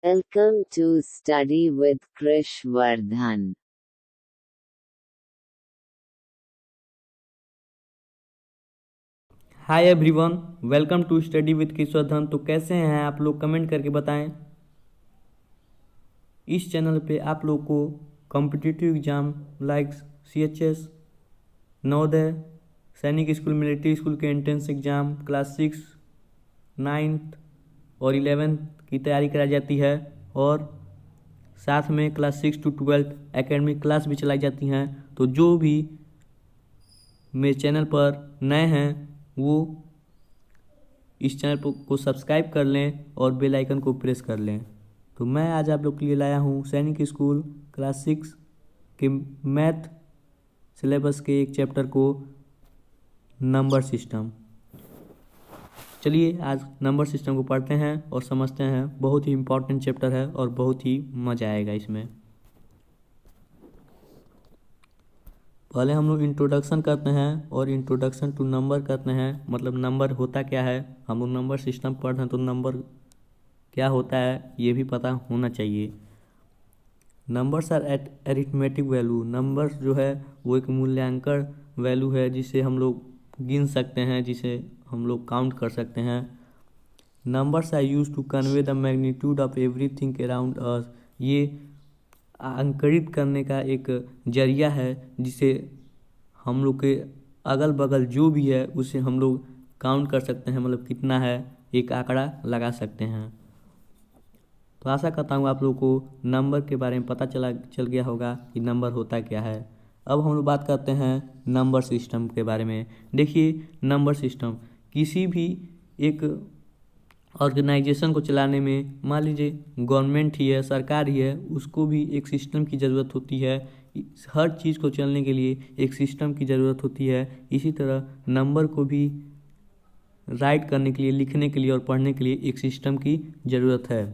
Welcome to Study with Krish Vardhan. Hi everyone, welcome to study with Kishordhan. तो कैसे हैं आप लोग, कमेंट करके बताएं। इस चैनल पे आप लोग को competitive exam like CHS, Navodaya, सैनिक स्कूल, मिलिट्री स्कूल के एंट्रेंस एग्जाम, क्लास 6, 9th और 11th की तैयारी कराई जाती है। और साथ में क्लास 6 to 12 एकेडमिक क्लास भी चलाई जाती हैं। तो जो भी मेरे चैनल पर नए हैं वो इस चैनल को सब्सक्राइब कर लें और बेल आइकन को प्रेस कर लें। तो मैं आज आप लोग के लिए लाया हूँ सैनिक स्कूल क्लास 6 के मैथ सिलेबस के एक चैप्टर को, नंबर सिस्टम। चलिए आज नंबर सिस्टम को पढ़ते हैं और समझते हैं। बहुत ही इम्पोर्टेंट चैप्टर है और बहुत ही मज़ा आएगा इसमें। पहले हम लोग इंट्रोडक्शन करते हैं और इंट्रोडक्शन टू नंबर करते हैं, मतलब नंबर होता क्या है। हम लोग नंबर सिस्टम पढ़ रहे हैं तो नंबर क्या होता है ये भी पता होना चाहिए। Numbers are at arithmetic value. Numbers जो है वो एक मूल्यांकन वैल्यू है जिसे हम लोग गिन सकते हैं, जिसे हम लोग काउंट कर सकते हैं। Numbers are use to convey the magnitude of everything around us. ये अंकित करने का एक जरिया है जिसे हम लोग के अगल बगल जो भी है उसे हम लोग काउंट कर सकते हैं, मतलब कितना है एक आंकड़ा लगा सकते हैं। तो आशा करता हूँ आप लोगों को नंबर के बारे में पता चल गया होगा कि नंबर होता क्या है। अब हम लोग बात करते हैं नंबर सिस्टम के बारे में। देखिए, नंबर सिस्टम किसी भी एक ऑर्गेनाइजेशन को चलाने में, मान लीजिए गवर्नमेंट ही है, सरकार ही है, उसको भी एक सिस्टम की ज़रूरत होती है। हर चीज़ को चलने के लिए एक सिस्टम की ज़रूरत होती है। इसी तरह नंबर को भी राइट करने के लिए, लिखने के लिए और पढ़ने के लिए एक सिस्टम की ज़रूरत है।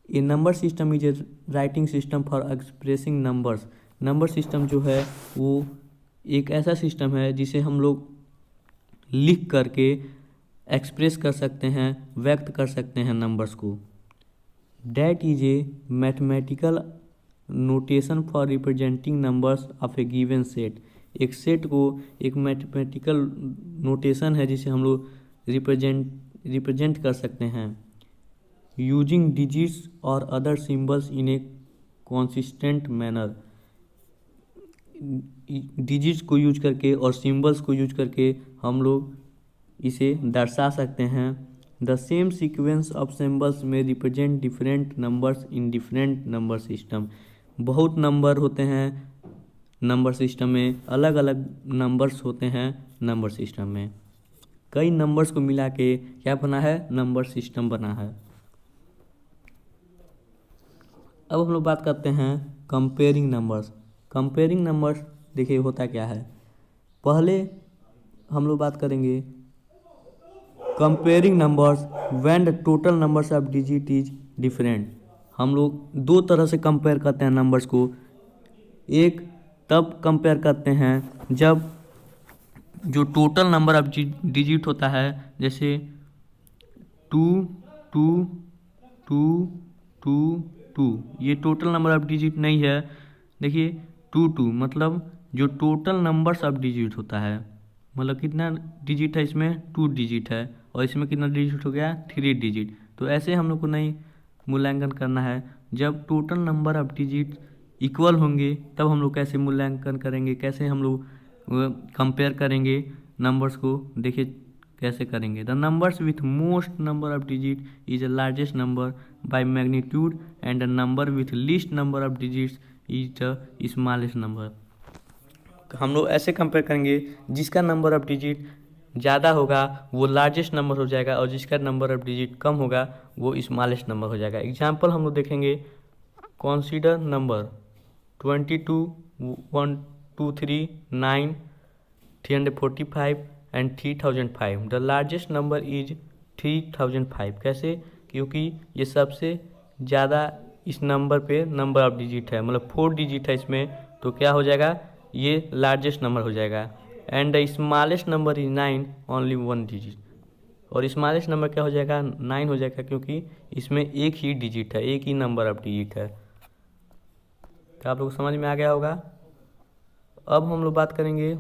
ये number system is A writing system for expressing numbers. Number system जो है वो एक ऐसा सिस्टम है जिसे हम लोग लिख करके एक्सप्रेस कर सकते हैं, व्यक्त कर सकते हैं नंबर्स को। That is a mathematical notation for representing numbers of A given set. एक सेट को एक मैथमेटिकल नोटेशन है जिसे हम लोग रिप्रेजेंट कर सकते हैं। यूजिंग डिजिट्स और अदर सिंबल्स इन ए कॉन्सिस्टेंट मैनर। डिजिट्स को यूज करके और सिंबल्स को यूज करके हम लोग इसे दर्शा सकते हैं। The same sequence of symbols में represent different numbers in different number system. बहुत नंबर होते हैं नंबर सिस्टम में, अलग अलग नंबर्स होते हैं नंबर सिस्टम में। कई नंबर्स को मिला के क्या बना है, नंबर सिस्टम बना है। अब हम लोग बात करते हैं कंपेयरिंग नंबर्स। कंपेयरिंग नंबर्स देखिए होता क्या है। पहले हम लोग बात करेंगे comparing numbers when the total numbers of digit is different. हम लोग दो तरह से कंपेयर करते हैं नंबर्स को। एक तब कंपेयर करते हैं जब जो टोटल नंबर ऑफ डिजिट होता है, जैसे 2 2 2 2 2, ये टोटल नंबर ऑफ डिजिट नहीं है। देखिए 2 2 मतलब जो टोटल नंबर्स ऑफ डिजिट होता है, मतलब कितना डिजिट है इसमें, 2 डिजिट है, और इसमें कितना डिजिट हो गया, 3 डिजिट। तो ऐसे हम लोग को नहीं मूल्यांकन करना है। जब total number of digit equal होंगे तब हम लोग कैसे मूल्यांकन करेंगे, कैसे हम लोग कंपेयर करेंगे नंबर्स को। देखिए कैसे करेंगे। The numbers with most number of digit is the largest number by magnitude and the number with least number of digits is the smallest number. हम लोग ऐसे कंपेयर करेंगे, जिसका नंबर ऑफ डिजिट ज़्यादा होगा वो लार्जेस्ट नंबर हो जाएगा और जिसका नंबर ऑफ डिजिट कम होगा वो स्मॉलेस्ट नंबर हो जाएगा। एग्जाम्पल हम लोग देखेंगे, consider number 22 1 2 3 9 345 and 3005। The largest number is 3005। कैसे? क्योंकि ये सबसे ज़्यादा इस नंबर पे नंबर ऑफ डिजिट है, मतलब 4 डिजिट है इसमें, तो क्या हो जाएगा, ये लार्जेस्ट नंबर हो जाएगा। And the smallest number is 9, only 1 digit. और स्मॉलेस्ट नंबर क्या हो जाएगा, 9 हो जाएगा, क्योंकि इसमें एक ही डिजिट है, एक ही नंबर ऑफ डिजिट है। क्या आप लोग को समझ में आ गया होगा। अब हम लोग बात करेंगे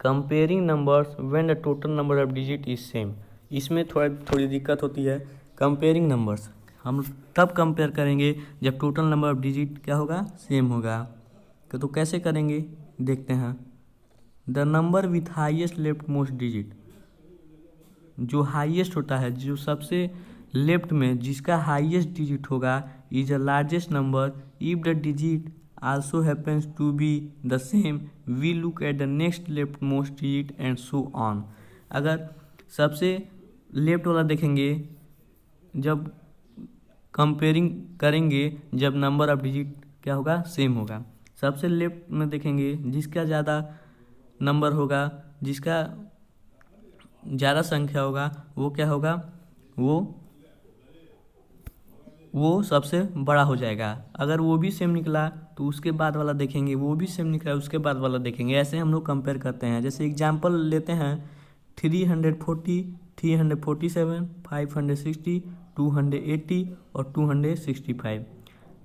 comparing numbers when the total number of digit is same. इसमें थोड़ी दिक्कत होती है। कंपेयरिंग नंबर्स हम तब कंपेयर करेंगे जब टोटल नंबर ऑफ डिजिट क्या होगा, सेम होगा। तो कैसे करेंगे देखते हैं। The number with highest left most digit, जो हाईएस्ट होता है, जो सबसे लेफ्ट में जिसका हाईएस्ट डिजिट होगा, is the largest number if the digit also happens to be the same, we look at the next leftmost digit and so on। अगर सबसे लेफ्ट वाला देखेंगे जब कंपेयरिंग करेंगे, जब नंबर ऑफ डिजिट क्या होगा, सेम होगा। सबसे लेफ्ट में देखेंगे जिसका ज़्यादा नंबर होगा, जिसका ज़्यादा संख्या होगा, वो क्या होगा, वो सबसे बड़ा हो जाएगा। अगर वो भी सेम निकला तो उसके बाद वाला देखेंगे, वो भी सेम निकला उसके बाद वाला देखेंगे। ऐसे हम लोग कंपेयर करते हैं। जैसे एग्जांपल लेते हैं 340, 347, 560, 280 और 265।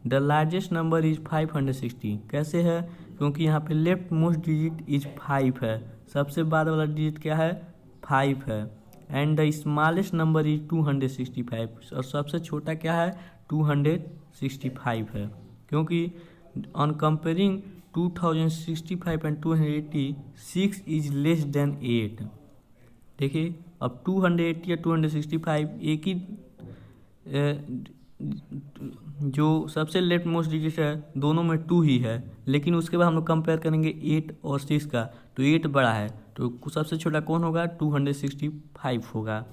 The largest number is 560। कैसे है, क्योंकि यहाँ पे लेफ्ट मोस्ट डिजिट इज 5 है, सबसे बाद वाला डिजिट क्या है, 5 है। And the smallest number is 265, और सबसे छोटा क्या है, 265 है। क्योंकि on comparing 2065 and 280, 6 is less than 8। देखिए अब 280 या 265 एक ही जो सबसे लेफ्ट मोस्ट डिजिट है, दोनों में 2 ही है। लेकिन उसके बाद हम लोग कंपेयर करेंगे 8 और 6 का, तो 8 बड़ा है, तो सबसे छोटा कौन होगा, 265 होगा।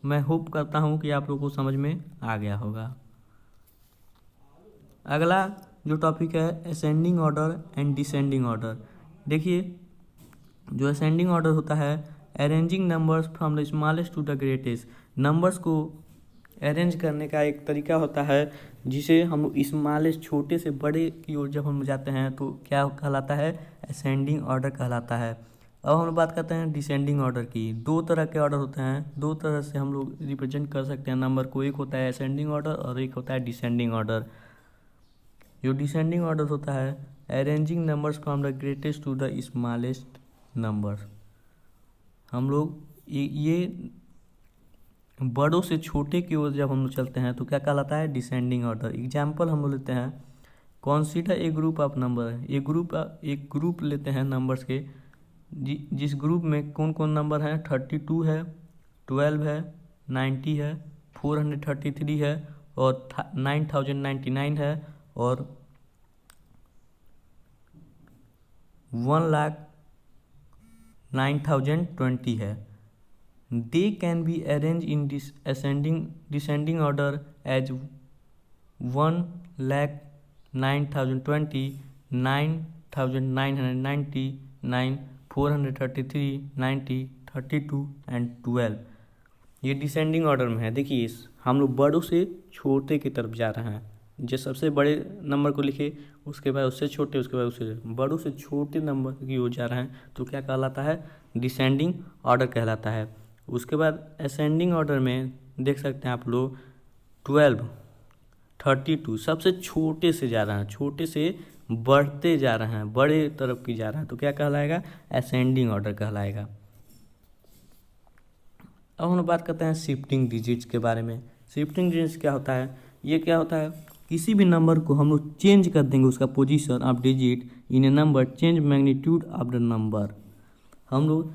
मैं होप करता हूँ कि आप लोगों को समझ में आ गया होगा। अगला जो टॉपिक है ascending order and descending order. देखिए जो असेंडिंग ऑर्डर होता है, arranging numbers from the smallest to the greatest. Numbers को अरेंज करने का एक तरीका होता है, जिसे हम स्मॉलेस्ट छोटे से बड़े की ओर जब हम जाते हैं तो क्या कहलाता है, असेंडिंग ऑर्डर कहलाता है। अब हम बात करते हैं डिसेंडिंग ऑर्डर की। 2 तरह के ऑर्डर होते हैं, 2 तरह से हम लोग रिप्रेजेंट कर सकते हैं नंबर को। एक होता है असेंडिंग ऑर्डर और एक होता है डिसेंडिंग ऑर्डर। जो डिसेंडिंग ऑर्डर होता है, arranging numbers from the greatest to the smallest numbers. हम लोग ये बड़ों से छोटे की ओर जब हम लोग चलते हैं तो क्या कहलाता है, डिसेंडिंग ऑर्डर। एग्जाम्पल हम लोग लेते हैं, consider A group of number. एक ग्रुप लेते हैं नंबर्स के, जिस ग्रुप में कौन कौन नंबर है, 32 है, 12 है, 90 है, 433 है और 9099 है और 1,09,020 है। They can be arranged in this descending order as 1,09,020, 9,999, 433, 90, 32 and 12। ये डिसेंडिंग ऑर्डर में है। देखिए हम लोग बड़ों से छोटे की तरफ जा रहे हैं। जो सबसे बड़े नंबर को लिखे, उसके बाद उससे छोटे, उसके बाद उससे बड़ों से छोटे नंबर की ओर जा रहे हैं तो क्या कहलाता है, डिसेंडिंग ऑर्डर कहलाता है। उसके बाद असेंडिंग ऑर्डर में देख सकते हैं आप लोग 12, 32 सबसे छोटे से जा रहे हैं, छोटे से बढ़ते जा रहे हैं, बड़े तरफ की जा रहे हैं, तो क्या कहलाएगा, असेंडिंग ऑर्डर कहलाएगा। अब हम बात करते हैं शिफ्टिंग डिजिट्स के बारे में। शिफ्टिंग डिजिट्स क्या होता है, ये क्या होता है, किसी भी नंबर को हम लोग चेंज कर देंगे, उसका position of digit in a number, change magnitude of the number. हम लोग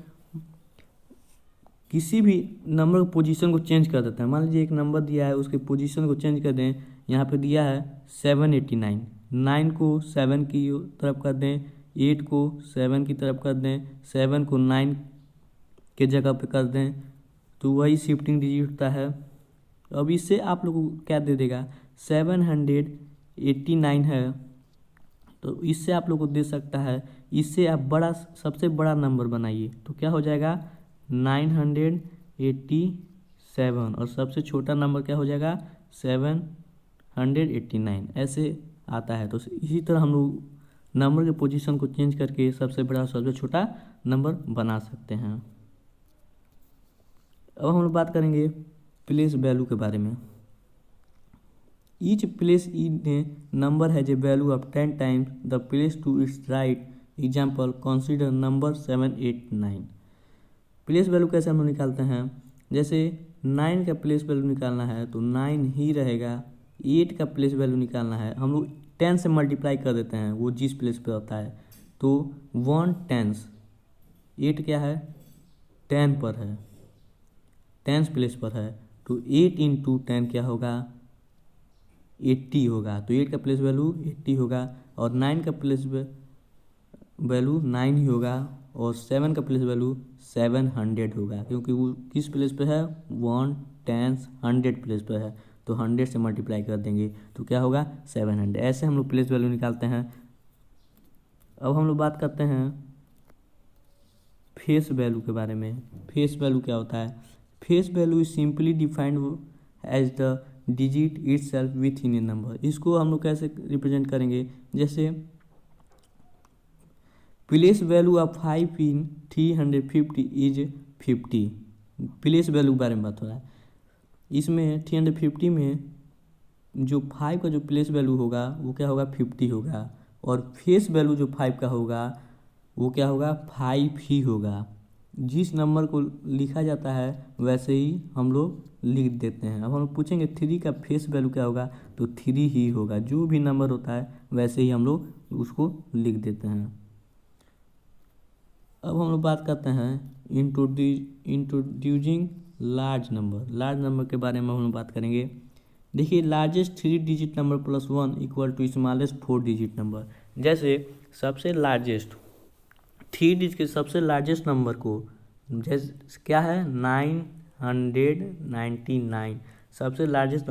किसी भी नंबर की पोजीशन को चेंज कर देते हैं। मान लीजिए एक नंबर दिया है, उसके पोजीशन को चेंज कर दें। यहाँ पे दिया है 789, 9 को 7 की तरफ कर दें, 8 को 7 की तरफ कर दें, 7 को 9 के जगह पे कर दें, तो वही शिफ्टिंग डिजिट होता है। अब इससे आप लोगों को क्या दे देगा, 789 है, तो इससे आप लोग को दे सकता है। इससे आप सबसे बड़ा नंबर बनाइए तो क्या हो जाएगा, 987, और सबसे छोटा नंबर क्या हो जाएगा, 789। ऐसे आता है। तो इसी तरह हम लोग नंबर के पोजीशन को चेंज करके सबसे बड़ा सबसे छोटा नंबर बना सकते हैं। अब हम लोग बात करेंगे प्लेस वैल्यू के बारे में। Each place in a number has a value of 10 times the place to its right. Example consider number 7, 8, 9। Place value कैसे हम लोग निकालते हैं, जैसे 9 का प्लेस वैल्यू निकालना है तो 9 ही रहेगा। 8 का प्लेस वैल्यू निकालना है, हम लोग 10 से मल्टीप्लाई कर देते हैं, वो जिस प्लेस पे होता है, तो 1/10। 8 क्या है, 10 पर है, 10 प्लेस पर है, तो 8 × 10 क्या होगा, 80 होगा। तो 8 का प्लेस वैल्यू 80 होगा, और 9 का प्लेस वैल्यू 9 ही होगा, और 7 का प्लेस वैल्यू 700 होगा, क्योंकि वो किस प्लेस पे है, 1, 10, 100 प्लेस पे है, तो 100 से मल्टीप्लाई कर देंगे तो क्या होगा, 700। ऐसे हम लोग प्लेस वैल्यू निकालते हैं। अब हम लोग बात करते हैं फेस वैल्यू के बारे में। फेस वैल्यू क्या होता है, face value is simply defined as the digit itself within a number. इसको हम लोग कैसे रिप्रेजेंट करेंगे, जैसे place value of 5 in 350 is 50। Place value के बारे में बात हो रहा है। इसमें 350 में जो 5 का जो प्लेस वैल्यू होगा वो क्या होगा, 50 होगा, और फेस वैल्यू जो 5 का होगा वो क्या होगा, 5 ही होगा। जिस नंबर को लिखा जाता है वैसे ही हम लोग लिख देते हैं। अब हम लोग पूछेंगे 3 का फेस वैल्यू क्या होगा, तो 3 ही होगा। जो भी नंबर होता है वैसे ही हम लोग उसको लिख देते हैं। अब हम लोग बात करते हैं introducing large number. Large number के बारे में हम लोग बात करेंगे। देखिए, largest 3 digit number plus 1 equal to smallest 4 digit number. जैसे सबसे लार्जेस्ट 3 डिजिट के सबसे लार्जेस्ट नंबर को, जैसे क्या है, 999 सबसे लार्जेस्ट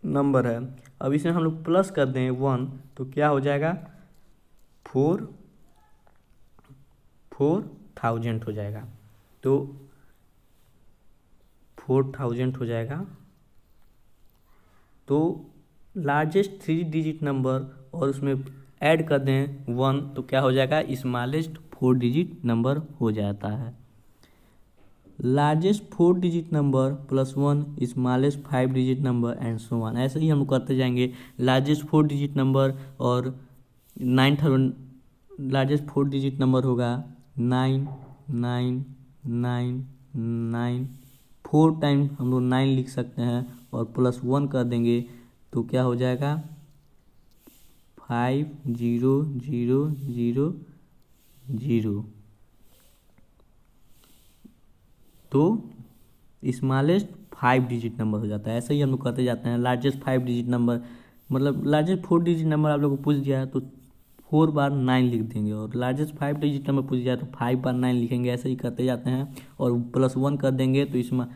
नंबर है। अब इसमें हम लोग प्लस कर दें 1 तो क्या हो जाएगा, 4000 हो जाएगा। तो 4000 हो जाएगा। तो लार्जेस्ट 3 डिजिट नंबर और उसमें ऐड कर दें 1 तो क्या हो जाएगा, स्मॉलेस्ट 4 डिजिट नंबर हो जाता है। Largest 4 digit number plus 1 smallest 5 digit number and so on. ऐसे ही हम लोग करते जाएंगे। लार्जेस्ट 4 डिजिट नंबर और 9000, लार्जेस्ट 4 डिजिट नंबर होगा 9999। 4 टाइम हम लोग 9 लिख सकते हैं, और प्लस 1 कर देंगे तो क्या हो जाएगा, 5000। तो स्मॉलेस्ट 5 डिजिट नंबर हो जाता है। ऐसे ही हम लोग करते जाते हैं। लार्जेस्ट 5 डिजिट नंबर, मतलब लार्जेस्ट 4 डिजिट नंबर आप लोग को पूछ दिया है तो 4 बार 9 लिख देंगे, और लार्जेस्ट 5 डिजिट नंबर पूछ जाए तो 5 बार 9 लिखेंगे। ऐसे ही करते जाते हैं, और प्लस 1 कर देंगे तो इसमें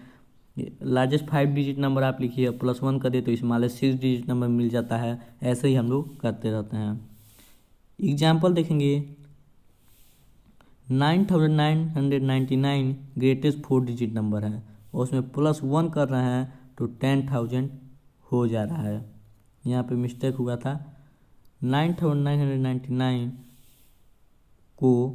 लार्जेस्ट 5 डिजिट नंबर आप लिखिए, प्लस 1 कर दिए तो स्मॉलेस्ट 6 डिजिट नंबर मिल जाता है। ऐसे ही हम लोग करते रहते हैं। एग्जाम्पल देखेंगे, 9999 ग्रेटेस्ट 4 डिजिट नंबर है, और उसमें प्लस 1 कर रहे हैं तो 10,000 हो जा रहा है। यहाँ पे मिस्टेक हुआ था। 9999 को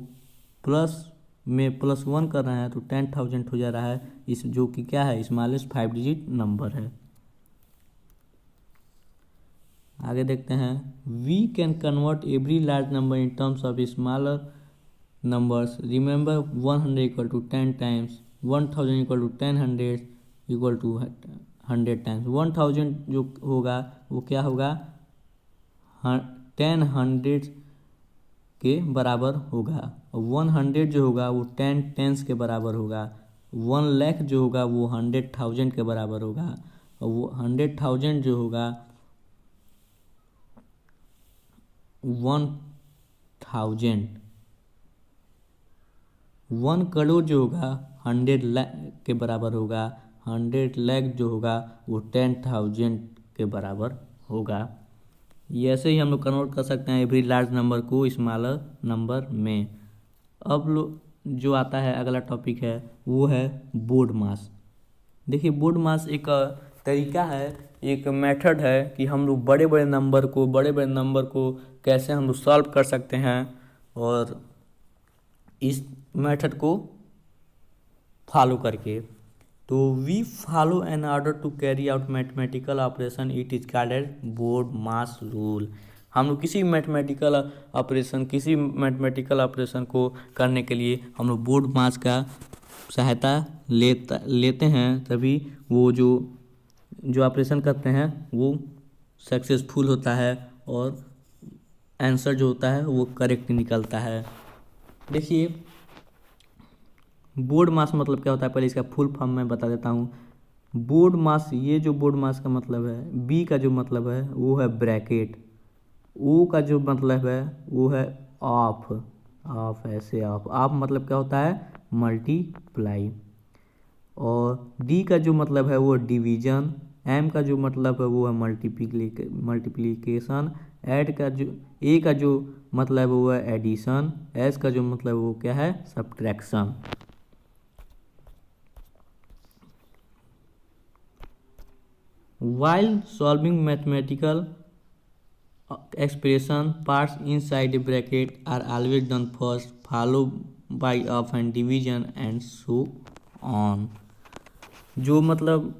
प्लस में प्लस 1 कर रहे हैं तो 10,000 हो जा रहा है, इस जो कि क्या है, स्मॉलेस्ट 5 डिजिट नंबर है। आगे देखते हैं, we can convert every large number in terms of smaller numbers. Remember 100 equal to 10 times, 1000 equal to 10 100 equal to 100 times. 1000 जो होगा वो क्या होगा, 10 100 के बराबर होगा, और 100 जो होगा वो 10 टेंस के बराबर होगा। 1 लाख जो होगा वो 100,000 के बराबर होगा, और वो 100,000 जो होगा 1000। 1 करोड़ जो होगा 100 लाख के बराबर होगा। 100 लाख जो होगा वो 10,000 के बराबर होगा। ये ऐसे ही हम लोग कन्वर्ट कर सकते हैं एवरी लार्ज नंबर को स्मॉलर नंबर में। अब जो आता है अगला टॉपिक है वो है बोर्ड मास। देखिए, बोर्ड मास एक तरीका है, एक मेथड है कि हम लोग बड़े बड़े नंबर को कैसे हम लोग सॉल्व कर सकते हैं, और इस मेथड को फॉलो करके। तो we follow an order to carry out mathematical operation, it is called as BODMAS rule. हम लोग किसी मैथमेटिकल ऑपरेशन को करने के लिए हम लोग बोर्ड मास का सहायता लेते हैं, तभी वो जो ऑपरेशन करते हैं वो सक्सेसफुल होता है और आंसर जो होता है वो करेक्ट निकलता है। देखिए बोर्ड मास मतलब क्या होता है, पहले इसका फुल फॉर्म मैं बता देता हूँ। बोर्ड मास, ये जो बोर्ड मास का मतलब है, बी का जो मतलब है वो है ब्रैकेट, ओ का जो मतलब है वो है ऑफ, ऐसे ऑफ मतलब क्या होता है, मल्टीप्लाई, और डी का जो मतलब है वो डिवीजन, एम का जो मतलब है वो है मल्टीप्लिकेशन, ए का जो मतलब है वो है एडिशन, एस का जो मतलब है वो क्या है, subtraction. While solving mathematical expression, parts inside a bracket are always done first, followed by of and division and so on। जो मतलब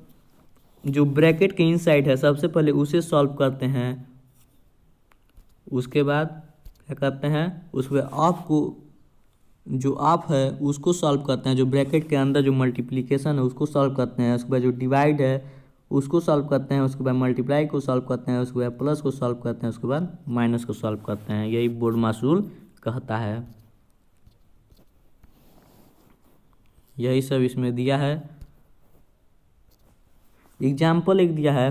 जो ब्रैकेट के इनसाइड है सबसे पहले उसे सॉल्व करते हैं, उसके बाद क्या करते हैं, उसके ऑफ को, जो ऑफ है उसको सॉल्व करते हैं, जो ब्रैकेट के अंदर जो मल्टीप्लिकेशन है उसको सॉल्व करते हैं, उसके बाद जो डिवाइड है उसको सॉल्व करते हैं, उसके बाद मल्टीप्लाई को सॉल्व करते हैं, उसके बाद प्लस को सॉल्व करते हैं, उसके बाद माइनस को सॉल्व करते हैं। यही बोर्ड मास रूल कहता है। यही सब इसमें दिया है। एग्जाम्पल एक दिया है,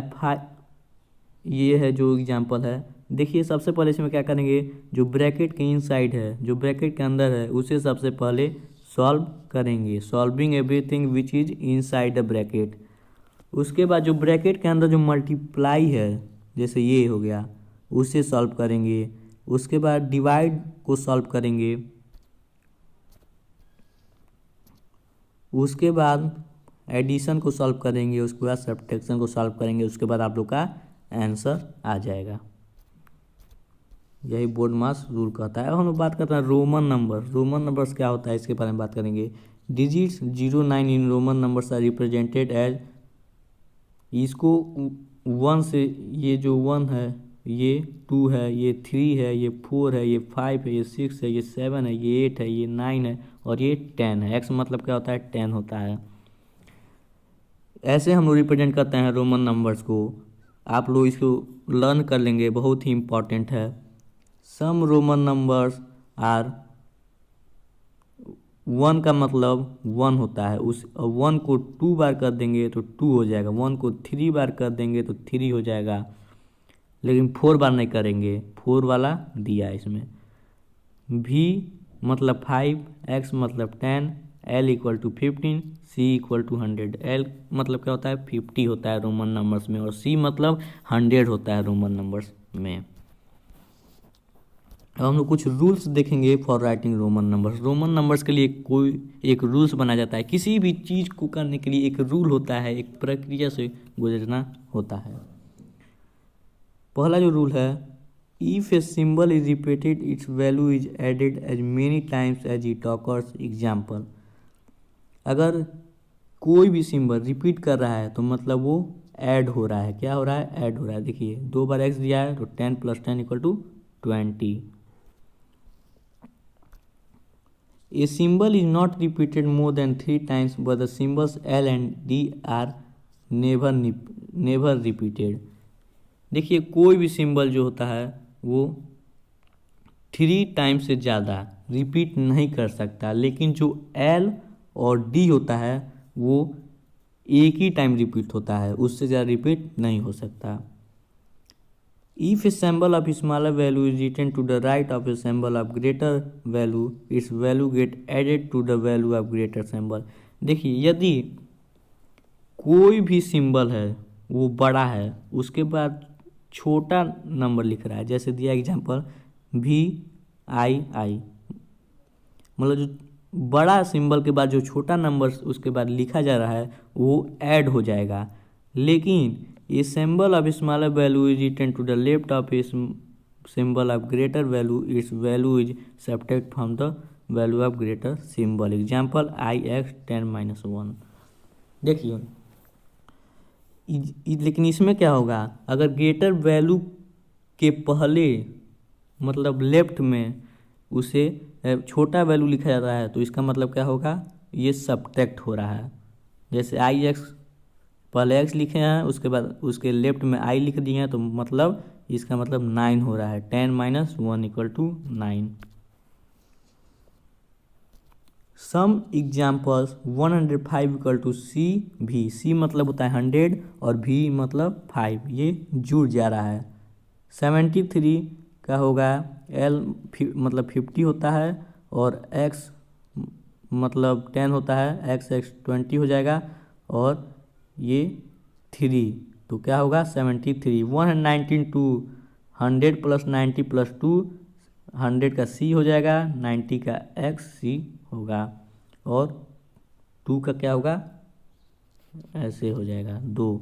ये है जो एग्जाम्पल है। देखिए सबसे पहले इसमें क्या करेंगे, जो ब्रैकेट के इनसाइड है, जो ब्रैकेट के अंदर है उसे सबसे पहले सॉल्व करेंगे, solving everything which is inside the bracket. उसके बाद जो ब्रैकेट के अंदर जो मल्टीप्लाई है, जैसे ये हो गया, उसे सॉल्व करेंगे। उसके बाद डिवाइड को सॉल्व करेंगे। उसके बाद एडिशन को सॉल्व करेंगे। उसके बाद सब्ट्रैक्शन को सॉल्व करेंगे। उसके बाद आप लोग का आंसर आ जाएगा। यही बोर्ड मास रूल कहता है। अब हम लोग बात करते हैं रोमन नंबर। रोमन नंबर्स क्या होता है इसके बारे में बात करेंगे। Digits 09 in Roman numbers are represented as, इसको 1 से, ये जो 1 है, ये 2 है, ये 3 है, ये 4 है, ये 5 है, ये 6 है, ये 7 है, ये 8 है, ये 9 है और ये 10 है। एक्स मतलब क्या होता है, 10 होता है। ऐसे हम लोग रिप्रेजेंट करते हैं रोमन नंबर्स को। आप लोग इसको लर्न कर लेंगे, बहुत ही इम्पॉर्टेंट है। सम रोमन नंबर्स आर, 1 का मतलब 1 होता है, उस 1 को 2 बार कर देंगे तो 2 हो जाएगा। 1 को 3 बार कर देंगे तो 3 हो जाएगा, लेकिन 4 बार नहीं करेंगे, 4 वाला दिया है इसमें। V मतलब 5, X मतलब 10, L equal to 15, C equal to 100। L मतलब क्या होता है, 50 होता है रोमन नंबर्स में, और C मतलब 100 होता है रोमन नंबर्स में। अब हम लोग कुछ रूल्स देखेंगे for writing Roman numbers. Roman numbers के लिए कोई एक रूल्स बनाया जाता है। किसी भी चीज़ को करने के लिए एक रूल होता है, एक प्रक्रिया से गुजरना होता है। पहला जो रूल है, if a symbol is repeated its value is added as many times as it occurs. Example, अगर कोई भी सिंबल रिपीट कर रहा है तो मतलब वो ऐड हो रहा है। क्या हो रहा है, ऐड हो रहा है। देखिए 2 बार x दिया है तो 10 + 10 equal to 20। A symbol is not repeated more than 3 times, but the symbols L and D are never repeated। देखिए कोई भी सिंबल जो होता है वो 3 टाइम से ज़्यादा रिपीट नहीं कर सकता, लेकिन जो L और D होता है वो एक ही टाइम रिपीट होता है, उससे ज़्यादा रिपीट नहीं हो सकता। If a symbol of smaller value is written to the right of a symbol of greater value, its value get added to the value of greater symbol। देखिए यदि कोई भी सिंबल है वो बड़ा है, उसके बाद छोटा नंबर लिख रहा है, जैसे दिया एग्जांपल VII, मतलब जो बड़ा सिंबल के बाद जो छोटा नंबर उसके बाद लिखा जा रहा है वो ऐड हो जाएगा। लेकिन a symbol of smaller value is written to the left of a symbol of greater value, its value is subtracted from the value of greater symbol। Example IX 10 - 1। देखिए लेकिन इसमें क्या होगा, अगर ग्रेटर वैल्यू के पहले मतलब लेफ्ट में उसे छोटा वैल्यू लिखा जाता है तो इसका मतलब क्या होगा, ये सब्ट्रैक्ट हो रहा है। जैसे आई एक्स, पहले एक्स लिखे हैं उसके बाद उसके लेफ्ट में आई लिख दिए हैं तो मतलब इसका मतलब 9 हो रहा है। 10 - 1 = 9। सम एग्जाम्पल्स 105 = सी भी। सी मतलब होता है 100 और भी मतलब 5, ये जुड़ जा रहा है। 73 का होगा एल मतलब 50 होता है और एक्स मतलब 10 होता है, एक्स एक्स 20 हो जाएगा और ये 3 तो क्या होगा 73। 119 टू 100 + 90 + 2, 100 का सी हो जाएगा, 90 का एक्स सी होगा और 2 का क्या होगा, ऐसे हो जाएगा 2।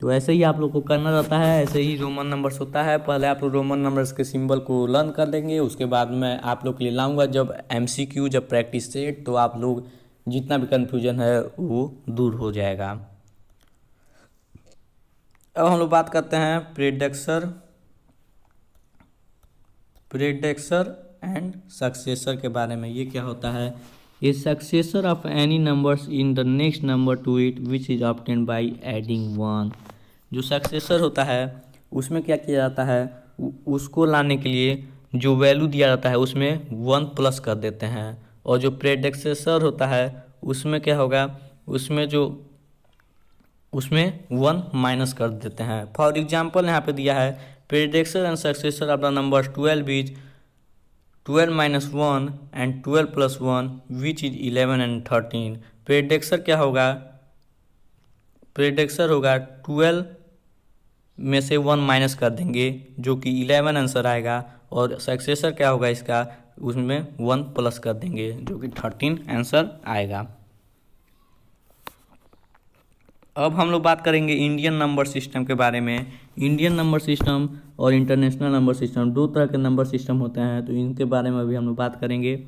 तो ऐसे ही आप लोग को करना रहता है, ऐसे ही रोमन नंबर्स होता है। पहले आप लोग रोमन नंबर्स के सिंबल को लर्न कर लेंगे, उसके बाद मैं आप लोग के लिए लाऊंगा जब एमसीक्यू, जब प्रैक्टिस सेट, तो आप लोग जितना भी कन्फ्यूजन है वो दूर हो जाएगा। अब हम लोग बात करते हैं प्रेडेक्सर एंड सक्सेसर के बारे में। ये क्या होता है, a successor of any numbers in the next number to it which is obtained by adding 1। जो सक्सेसर होता है उसमें क्या किया जाता है, उसको लाने के लिए जो वैल्यू दिया जाता है उसमें 1 प्लस कर देते हैं। और जो प्रेडेक्सेसर होता है उसमें क्या होगा, उसमें 1 माइनस कर देते हैं। फॉर एग्जाम्पल यहाँ पे दिया है predecessor and successor of the number 12 is 12 - 1 and 12 + 1 which is 11 and 13। Predecessor क्या होगा, प्रेडेक्सर होगा 12 में से 1 माइनस कर देंगे जो कि 11 आंसर आएगा, और सक्सेसर क्या होगा इसका, उसमें 1 प्लस कर देंगे जो कि 13 आंसर आएगा। अब हम लोग बात करेंगे इंडियन नंबर सिस्टम के बारे में। इंडियन नंबर सिस्टम और इंटरनेशनल नंबर सिस्टम, दो तरह के नंबर सिस्टम होते हैं, तो इनके बारे में भी हम लोग बात करेंगे।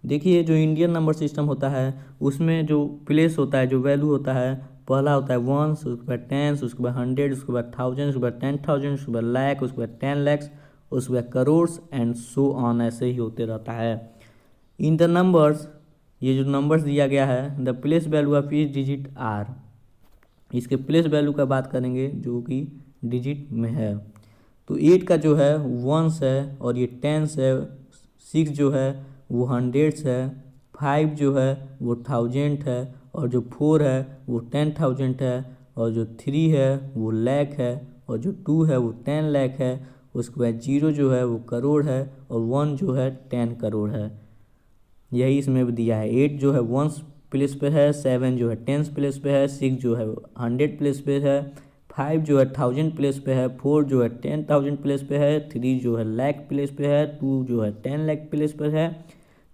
देखिए जो इंडियन नंबर सिस्टम होता है उसमें जो प्लेस होता है, जो वैल्यू होता है, पहला होता है 1, उसके बाद 10, उसके बाद 100, उसके बाद 1000, उसके बाद 10,000, उसके बाद लाख, उसके बाद 10 लाख, उसके बाद करोड़ एंड सो ऑन, ऐसे ही होते रहता है। इन द नंबर्स, ये जो नंबर्स दिया गया है, the place value of each digit are, इसके प्लेस वैल्यू का बात करेंगे जो कि डिजिट में है। तो 8 का जो है 1s है और ये 10s है, 6 जो है वो 100s है, 5 जो है वो 1000 है, और जो 4 है वो 10,000 है, और जो 3 है वो लाख है, और जो 2 है वो 10 लाख है, उसके बाद 0 जो है वो करोड़ है, और 1 जो है 10 करोड़ है। यही इसमें भी दिया है। 8 जो है 1s प्लेस पे है, 7 जो है 10s प्लेस पे है, 6 जो है 100 प्लेस पे है, 5 जो है 1000 प्लेस पे है, 4 जो है 10,000 प्लेस पे है, 3 जो है लाख प्लेस पे है, 2 जो है 10 लाख प्लेस पे है,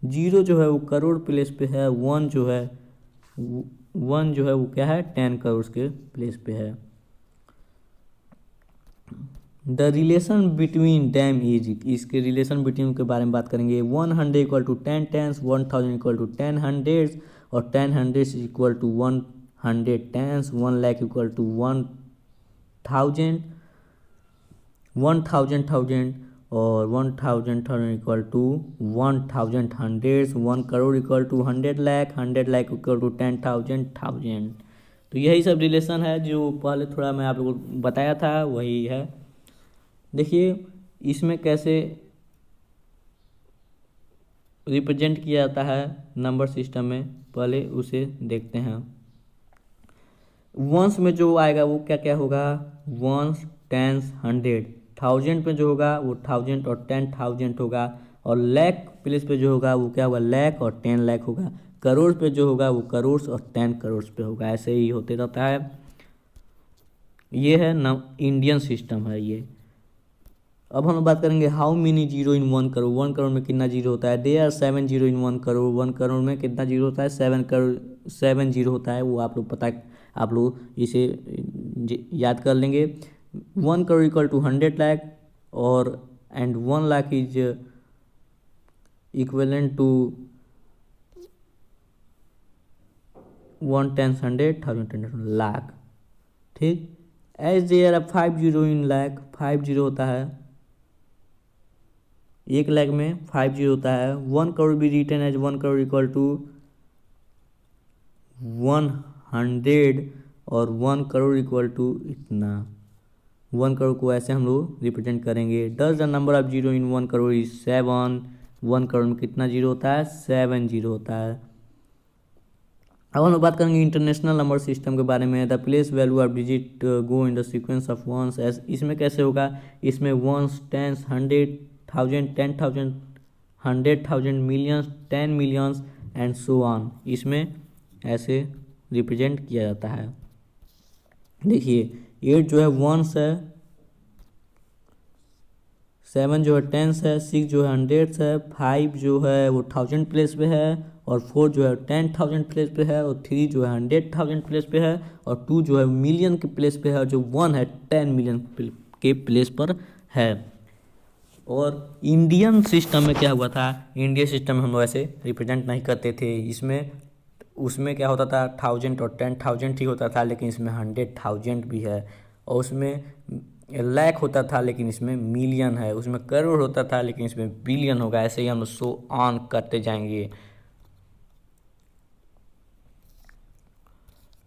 0 जो है वो करोड़ प्लेस पे है, 1 जो है वो क्या है 10 करोड़ के प्लेस पे है। The relation between dam is, इसके रिलेशन बिटवीन के बारे में बात करेंगे। 100 = 10 10s, 1000 = 10 hundreds, और 10 hundreds = 100 10s, 1 lakh = 1000, 1000 thousand, और 1000 thousand = 1000 hundreds, 1 crore = 100 lakh, 100 lakh = 10,000 thousand। तो यही सब रिलेशन है जो पहले थोड़ा मैं आप लोगों को बताया था, वही है। देखिए इसमें कैसे रिप्रेजेंट किया जाता है नंबर सिस्टम में, पहले उसे देखते हैं। वंस में जो आएगा वो क्या क्या होगा, 1s 10s 100, 1000 पे जो होगा वो 1000 और 10,000 होगा, और लाख प्लेस पे जो होगा वो क्या होगा, लाख और 10 लाख होगा, करोड़ पे जो होगा वो करोड़ और 10 करोड़ पे होगा, ऐसे ही होते रहता है। ये है इंडियन सिस्टम है ये। अब हम बात करेंगे how many zero in 1 crore, 1 crore में कितना जीरो होता है। There are 7 zero in 1 crore, 1 crore में कितना जीरो होता है, 7 करोड़ 7 जीरो होता है। वो आप लोग आप लोग इसे याद कर लेंगे। 1 करोड़ = 100 लाख, और and 1 lakh is equivalent to 1 10 100 1000 10 lakh, ठीक। As there 5 zero in lakh, 5 zero होता है 1 लाख में 5 जीरो होता है। 1 करोड़ भी written as 1 crore equal to 100 और 1 करोड़ इक्वल टू इतना। 1 करोड़ को ऐसे हम लोग रिप्रेजेंट करेंगे। Does the number of zero in 1 crore is 7। 1 crore में कितना जीरो होता है? 7 जीरो होता है। अब हम लोग बात करेंगे इंटरनेशनल नंबर सिस्टम के बारे में। The place value of digit go in the sequence of ones as. इसमें कैसे होगा? इसमें ones, tens, 100,000, 10,000, 100,000, millions, 10 millions and so on, इसमें ऐसे रिप्रेजेंट किया जाता है। देखिए 8 जो है वंस है, 7 जो है टेंस है, 6 जो है हंड्रेड्स है, 5 जो है वो 1000 प्लेस पे है, और 4 जो है 10,000 प्लेस पे है, और 3 जो है 100,000 प्लेस पे है, और 2 जो है मिलियन के प्लेस पे है, और जो 1 है 10 मिलियन के प्लेस पर है। और इंडियन सिस्टम में क्या हुआ था? इंडियन सिस्टम में हम लोग ऐसे रिप्रेजेंट नहीं करते थे। इसमें उसमें क्या होता था? 1000 और 10,000 ही होता था, लेकिन इसमें 100,000 भी है। और उसमें लाख होता था, लेकिन इसमें मिलियन है। उसमें करोड़ होता था, लेकिन इसमें बिलियन होगा। ऐसे ही हम लोग सो ऑन करते जाएंगे।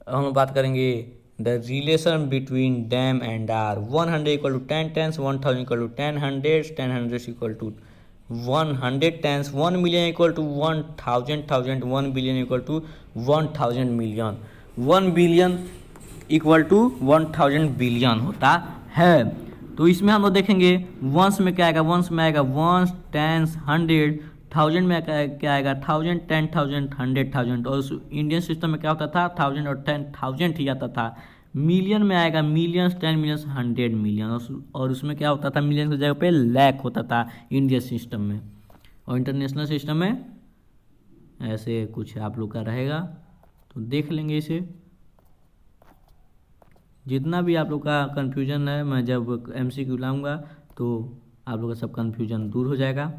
हम बात करेंगे the relation between them and are. 100 equal to 10 tens, 1000 equal to 10 hundreds, 10 hundreds equal to 100 tens, 1 million equal to 1000 thousand, 1 billion equal to 1000 million, 1 billion equal to 1000 billion होता है। तो इसमें हम लोग देखेंगे वंस में क्या आएगा? वंस में आएगा वंस, टेंस, 100, 1000 में क्या आएगा? 1000, 10,000, 100,000। और इंडियन सिस्टम में क्या होता था? 1000 और 10,000 ही आता था। मिलियन में आएगा मिलियंस, 10 मिलियंस, 100 मिलियन। और उसमें क्या होता था? मिलियन की जगह पे लाख होता था इंडियन सिस्टम में। और इंटरनेशनल सिस्टम में ऐसे कुछ आप लोग का रहेगा, तो देख लेंगे इसे। जितना भी आप लोग का कन्फ्यूजन है, मैं जब MCQ लाऊंगा तो आप लोग का सब कन्फ्यूजन दूर हो जाएगा।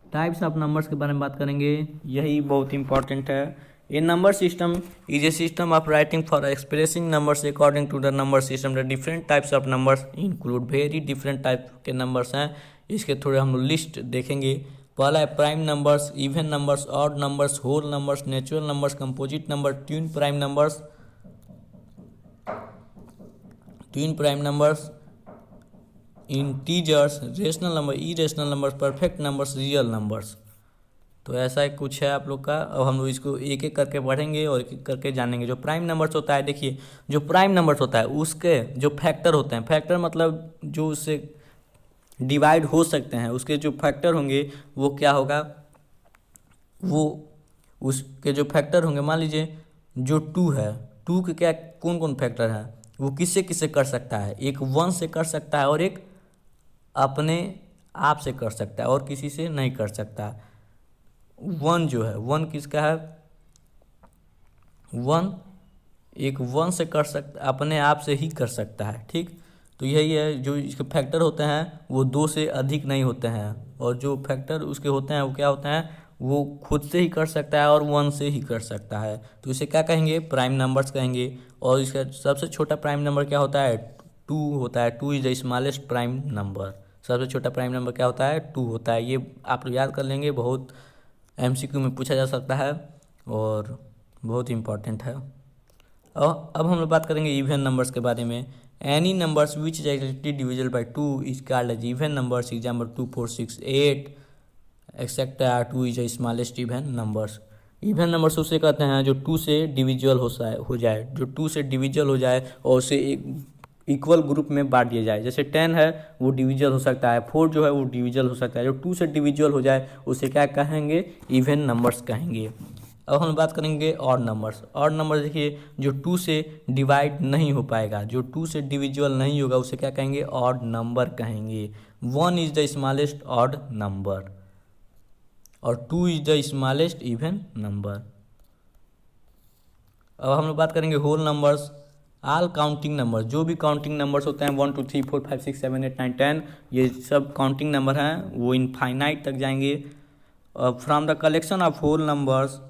टाइप्स ऑफ नंबर्स के बारे में बात करेंगे, यही बहुत इंपॉर्टेंट है। A number system is a system of writing for expressing numbers according to the number system. The different types of numbers include, very different type के नंबर्स हैं। इसके थोड़े हम लोग लिस्ट देखेंगे। पहला है prime numbers, even numbers, odd numbers, whole numbers, natural numbers, composite number, twin prime numbers, integers, rational number, irrational numbers, perfect numbers, real numbers. तो ऐसा कुछ है आप लोग का। अब हम लोग इसको एक एक करके पढ़ेंगे और एक एक करके जानेंगे। जो प्राइम नंबर्स होता है, देखिए जो प्राइम नंबर्स होता है उसके जो फैक्टर होते हैं, फैक्टर मतलब जो उससे डिवाइड हो सकते हैं, उसके जो फैक्टर होंगे वो क्या होगा? वो उसके जो फैक्टर होंगे, मान लीजिए जो 2 है, 2 के क्या कौन कौन फैक्टर है? वो किससे किससे कर सकता है? एक 1 से कर सकता है, और एक अपने आप से कर सकता है, और किसी से नहीं कर सकता। 1 जो है, 1 किसका है? 1 एक 1 से कर सकता, अपने आप से ही कर सकता है, ठीक। तो यही है, जो इसके फैक्टर होते हैं वो 2 से अधिक नहीं होते हैं, और जो फैक्टर उसके होते हैं वो क्या होते हैं? वो खुद से ही कर सकता है और 1 से ही कर सकता है। तो इसे क्या कहेंगे? प्राइम नंबर्स कहेंगे। और इसका सबसे छोटा प्राइम नंबर क्या होता है? 2 होता है। 2 is the smallest prime number. सबसे छोटा प्राइम नंबर क्या होता है? 2 होता है। ये आप लोग याद कर लेंगे, बहुत MCQ में पूछा जा सकता है और बहुत इम्पॉर्टेंट है। और अब हम लोग बात करेंगे इवन नंबर्स के बारे में। Any numbers which is actually divisible by 2 is called as even numbers. Example 2, 4, 6, 8 etcetera. 2 is the smallest even numbers. Even numbers उसे कहते हैं जो 2 से डिविजुअल हो जाए, जो 2 से डिविजुअल हो जाए और उसे एक इक्वल ग्रुप में बांट दिया जाए। जैसे 10 है वो डिविजुअल हो सकता है, 4 जो है वो डिविजुअल हो सकता है। जो 2 से डिविजुअल हो जाए उसे क्या कहेंगे? इवन नंबर्स कहेंगे। अब हम बात करेंगे ऑड नंबर्स। ऑड नंबर देखिए जो 2 से डिवाइड नहीं हो पाएगा, जो 2 से डिविजुअल नहीं होगा उसे क्या कहेंगे? ऑड नंबर कहेंगे। 1 is the smallest odd number और 2 is the smallest even number. अब हम लोग बात करेंगे whole numbers. All counting number, जो भी काउंटिंग नंबर्स होते हैं 1 2 3 4 5 6 7 8 9 10, ये सब काउंटिंग नंबर हैं, वो इनफाइनाइट तक जाएंगे। From the collection of whole numbers,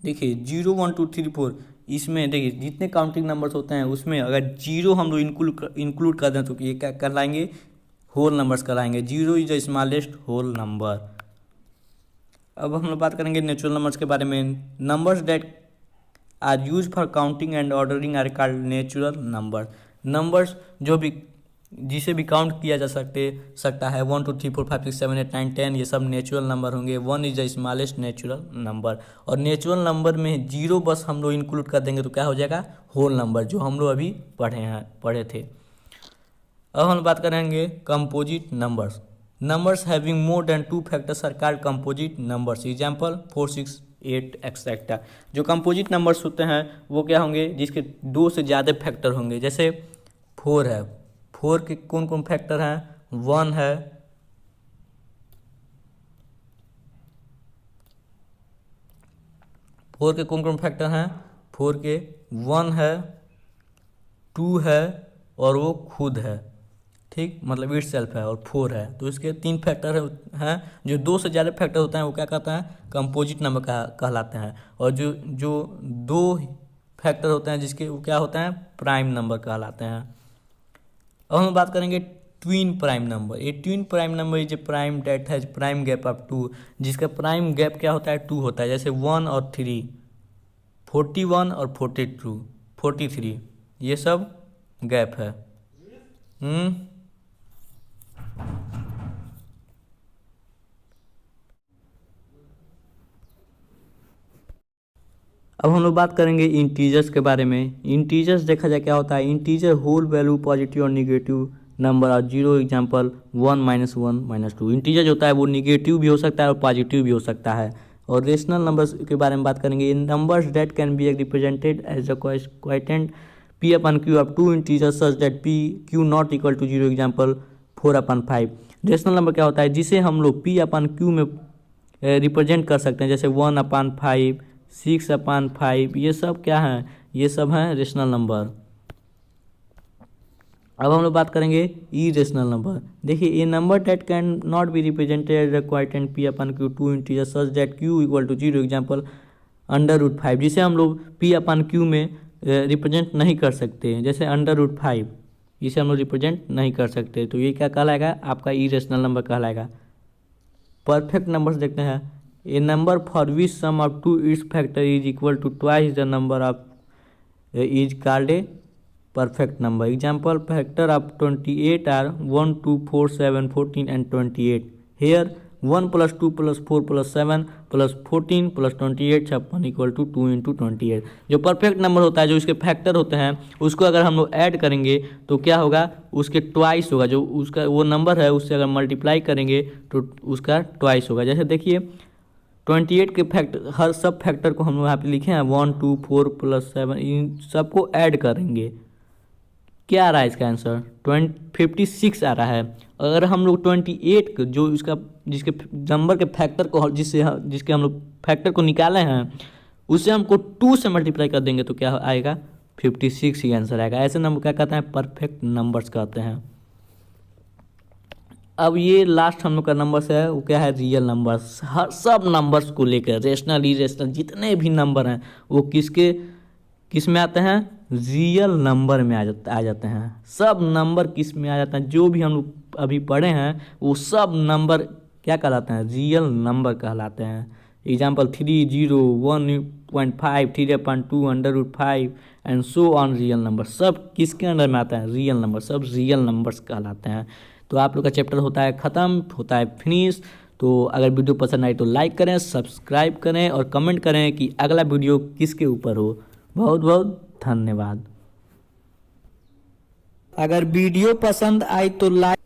देखिए 0 1 2 3 4, इसमें देखिए जितने काउंटिंग नंबर्स होते हैं उसमें अगर 0 हम लोग इंक्लूड कर दें तो ये क्या कहलाएंगे, होल नंबर्स कहलाएंगे। 0 is the smallest whole number. अब हम लोग बात करेंगे नेचुरल नंबर्स के बारे में। Numbers that are use for counting and ordering are called natural number. Numbers जो भी जिसे भी काउंट किया जा सकता है 1 2 3 4 5 6 7 8 9 10, ये सब नेचुरल नंबर होंगे। 1 is the smallest natural number. और नेचुरल नंबर में 0 बस हम लोग इंक्लूड कर देंगे तो क्या हो जाएगा, होल नंबर, जो हम लोग अभी पढ़े थे। अब हम बात करेंगे composite numbers. Numbers having more than 2 factors are called composite numbers. Example 4 6 8 etcetera. जो कंपोजिट नंबर्स होते हैं वो क्या होंगे, जिसके 2 से ज़्यादा फैक्टर होंगे। जैसे 4 है, 4 के कौन कौन फैक्टर हैं, 1 है, 4 के कौन कौन फैक्टर हैं, 4 के 1 है, 2 है और वो खुद है, ठीक, मतलब इट सेल्फ है, और 4 है। तो इसके 3 फैक्टर हैं। जो 2 से ज़्यादा फैक्टर होते हैं वो क्या कहते हैं, कंपोजिट नंबर कहलाते हैं। और जो जो 2 फैक्टर होते हैं जिसके वो क्या होते हैं, प्राइम नंबर कहलाते हैं। अब हम बात करेंगे ट्विन प्राइम नंबर। ये twin prime number is a prime that has prime gap of 2। जिसका प्राइम गैप क्या होता है, 2 होता है। जैसे 1 और 3, 41 और 42 43, ये सब गैप है। अब हम लोग बात करेंगे इंटीजर्स के बारे में। इंटीजर्स देखा जाए क्या होता है, इंटीजर होल वैल्यू पॉजिटिव और निगेटिव नंबर और 0। एग्जाम्पल 1 -1 -2। इंटीजर जो होता है वो निगेटिव भी हो सकता है और पॉजिटिव भी हो सकता है। और रेशनल नंबर्स के बारे में बात करेंगे। In numbers that can be represented as a quotient P/Q of 2 integers such that P/Q not equal to 0। Example 4/5। Rational number क्या होता है, जिसे हम लोग P/Q में रिप्रेजेंट कर सकते हैं। जैसे 1/5, 6/5, ये सब क्या हैं, ये सब हैं रेशनल नंबर। अब हम लोग बात करेंगे इरेशनल नंबर। देखिए ये number that can not be represented as a quotient P/Q 2 integer such that Q equal to 0। Example √5, जिसे हम लोग P/Q में रिप्रेजेंट नहीं कर सकते। जैसे √5, इसे हम लोग रिप्रेजेंट नहीं कर सकते, तो ये क्या कहलाएगा, आपका इरेशनल नंबर कहलाएगा। परफेक्ट नंबर्स देखते हैं। A number for which sum of 2 its factor is equal to twice the number of is called a perfect number. Example factor of 28 are 1 2 4 7 14 and 28। Here 1 + 2 + 4 + 7 + 14 + 28 56 equal to 2 × 28। जो perfect number होता है, जो इसके factor होते हैं, उसको अगर हम लोग ऐड करेंगे तो क्या होगा, उसके ट्वाइस होगा। जो उसका वो नंबर है उससे अगर मल्टीप्लाई करेंगे तो उसका ट्वाइस होगा। जैसे देखिए 28 के फैक्टर, हर सब फैक्टर को हम लोग यहाँ पे लिखे हैं 1 2 4 + 7, इन सबको ऐड करेंगे, क्या आ रहा है इसका आंसर, 56 आ रहा है। अगर हम लोग 28 को जो इसका जिसके नंबर के फैक्टर को जिसके हम लोग फैक्टर को निकाले हैं उसे हमको 2 से मल्टीप्लाई कर देंगे तो क्या आएगा, 56 ही आंसर आएगा। ऐसे नंबर क्या कहते हैं, परफेक्ट नंबर्स कहते हैं। अब ये लास्ट हम लोग का नंबर्स है वो क्या है, रियल नंबर्स। हर सब नंबर्स को लेकर रेशनल इरेशनल जितने भी नंबर हैं वो किस में आते हैं, रियल नंबर में आ जाते हैं। सब नंबर किस में आ जाते हैं, जो भी हम लोग अभी पढ़े हैं वो सब नंबर क्या कहलाते हैं, रियल नंबर कहलाते हैं। Example 3 0 1.5 3/2 √5 and so on real number, सब किसके अंडर में आता है, रियल नंबर, सब रियल नंबर्स कहलाते हैं। तो आप लोग का चैप्टर होता है ख़त्म, होता है फिनिश। तो अगर वीडियो पसंद आए तो लाइक करें, सब्सक्राइब करें और कमेंट करें कि अगला वीडियो किसके ऊपर हो। बहुत बहुत धन्यवाद। अगर वीडियो पसंद आई तो लाइक